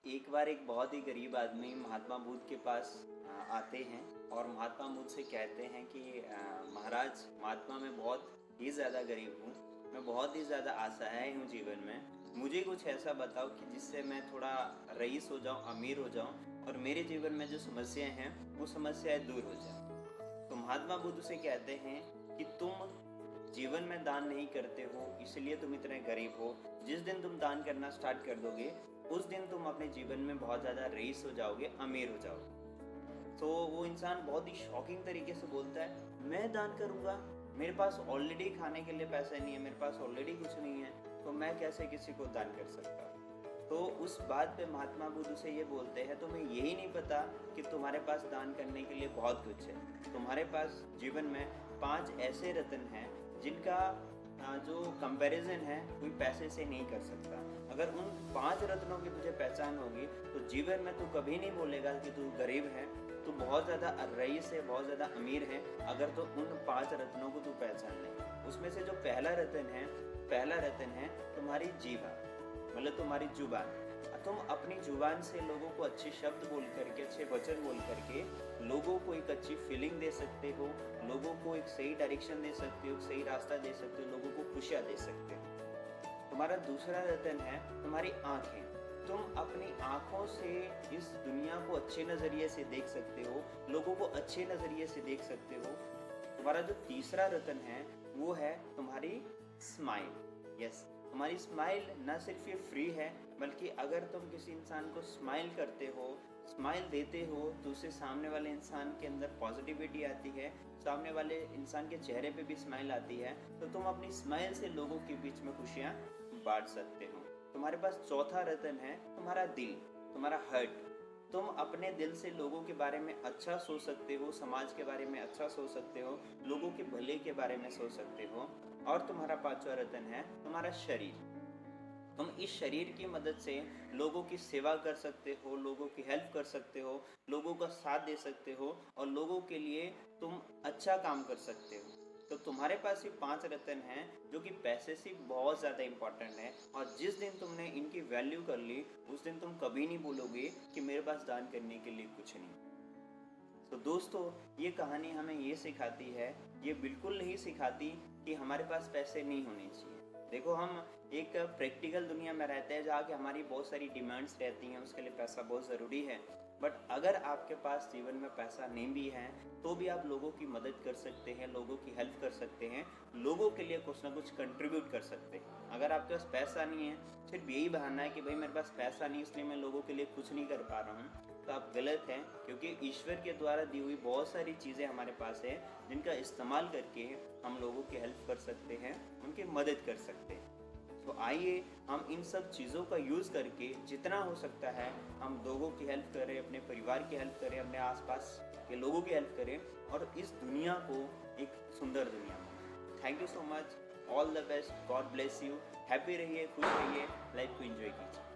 एक बार एक बहुत ही गरीब आदमी महात्मा बुद्ध के पास आते हैं और महात्मा बुद्ध से कहते हैं कि महाराज, महात्मा मैं बहुत ही ज़्यादा गरीब हूँ, मैं बहुत ही ज़्यादा असहाय हूँ जीवन में। मुझे कुछ ऐसा बताओ कि जिससे मैं थोड़ा रईस हो जाऊँ, अमीर हो जाऊँ और मेरे जीवन में जो समस्याएं हैं वो समस्याएं दूर हो जाए। तो महात्मा बुद्ध से कहते हैं कि तुम जीवन में दान नहीं करते हो, इसलिए तुम इतने गरीब हो। जिस दिन तुम दान करना स्टार्ट कर दोगे उस दिन तुम अपने जीवन में बहुत ज़्यादा रईस हो जाओगे, अमीर हो जाओगे। तो वो इंसान बहुत ही शॉकिंग तरीके से बोलता है, मैं दान करूँगा, मेरे पास ऑलरेडी खाने के लिए पैसे नहीं है, मेरे पास ऑलरेडी कुछ नहीं है, तो मैं कैसे किसी को दान कर सकता। तो उस बात पे महात्मा बुद्ध से ये बोलते हैं, तुम्हें यही नहीं पता कि तुम्हारे पास दान करने के लिए बहुत कुछ है। तुम्हारे पास जीवन में 5 ऐसे रत्न हैं जिनका जो कंपैरिजन है कोई पैसे से नहीं कर सकता। अगर उन 5 रत्नों की तुझे पहचान होगी तो जीवन में तू कभी नहीं बोलेगा कि तू गरीब है, तू बहुत ज़्यादा रईस है, बहुत ज़्यादा अमीर है, अगर तो उन 5 रत्नों को तू पहचान ले। उसमें से जो पहला रत्न है तुम्हारी जीवा, मतलब तुम्हारी जुबान। तुम अपनी जुबान से लोगों को अच्छे शब्द बोल करके, अच्छे वचन बोल करके लोगों को एक अच्छी फीलिंग दे सकते हो, लोगों को एक सही डायरेक्शन दे सकते हो, सही रास्ता दे सकते हो, लोगों को खुशियाँ दे सकते हो। तुम्हारा दूसरा रत्न है तुम्हारी आँखें। तुम अपनी आँखों से इस दुनिया को अच्छे नज़रिए से देख सकते हो, लोगों को अच्छे नज़रिए से देख सकते हो। तुम्हारा जो तीसरा रत्न है वो है तुम्हारी स्माइल। यस, तुम्हारी स्माइल न सिर्फ ये फ्री है, बल्कि अगर तुम किसी इंसान को स्माइल करते हो, स्माइल देते हो, तो उससे सामने वाले इंसान के अंदर पॉजिटिविटी आती है, सामने वाले इंसान के चेहरे पे भी स्माइल आती है। तो तुम अपनी स्माइल से लोगों के बीच में खुशियाँ बांट सकते हो। तुम्हारे पास चौथा रत्न है तुम्हारा दिल, तुम्हारा हार्ट। तुम अपने दिल से लोगों के बारे में अच्छा सोच सकते हो, समाज के बारे में अच्छा सोच सकते हो, लोगों के भले के बारे में सोच सकते हो। और तुम्हारा पांचवा रत्न है तुम्हारा शरीर। तुम इस शरीर की मदद से लोगों की सेवा कर सकते हो, लोगों की हेल्प कर सकते हो, लोगों का साथ दे सकते हो और लोगों के लिए तुम अच्छा काम कर सकते हो। तो तुम्हारे पास ये 5 रत्न हैं जो कि पैसे से बहुत ज़्यादा इम्पोर्टेंट है, और जिस दिन तुमने इनकी वैल्यू कर ली उस दिन तुम कभी नहीं बोलोगे कि मेरे पास दान करने के लिए कुछ नहीं। तो दोस्तों, ये कहानी हमें ये सिखाती है, ये बिल्कुल नहीं सिखाती कि हमारे पास पैसे नहीं होने चाहिए। देखो, हम एक प्रैक्टिकल दुनिया में रहते हैं जहाँ की हमारी बहुत सारी डिमांड्स रहती हैं, उसके लिए पैसा बहुत ज़रूरी है। बट अगर आपके पास जीवन में पैसा नहीं भी है तो भी आप लोगों की मदद कर सकते हैं, लोगों की हेल्प कर सकते हैं, लोगों के लिए कुछ ना कुछ कंट्रीब्यूट कर सकते हैं। अगर आपके पास पैसा नहीं है, सिर्फ यही बहाना है कि भाई मेरे पास पैसा नहीं इसलिए मैं लोगों के लिए कुछ नहीं कर पा रहा हूँ, तो आप गलत हैं। क्योंकि ईश्वर के द्वारा दी हुई बहुत सारी चीज़ें हमारे पास है जिनका इस्तेमाल करके हम लोगों की हेल्प कर सकते हैं, उनकी मदद कर सकते हैं। तो आइए हम इन सब चीज़ों का यूज़ करके जितना हो सकता है हम लोगों की हेल्प करें, अपने परिवार की हेल्प करें, अपने आसपास के लोगों की हेल्प करें और इस दुनिया को एक सुंदर दुनिया बनाएं। Thank you so much, all the best, God bless you. Happy रहिए, खुश रहिए, लाइफ को एंजॉय कीजिए।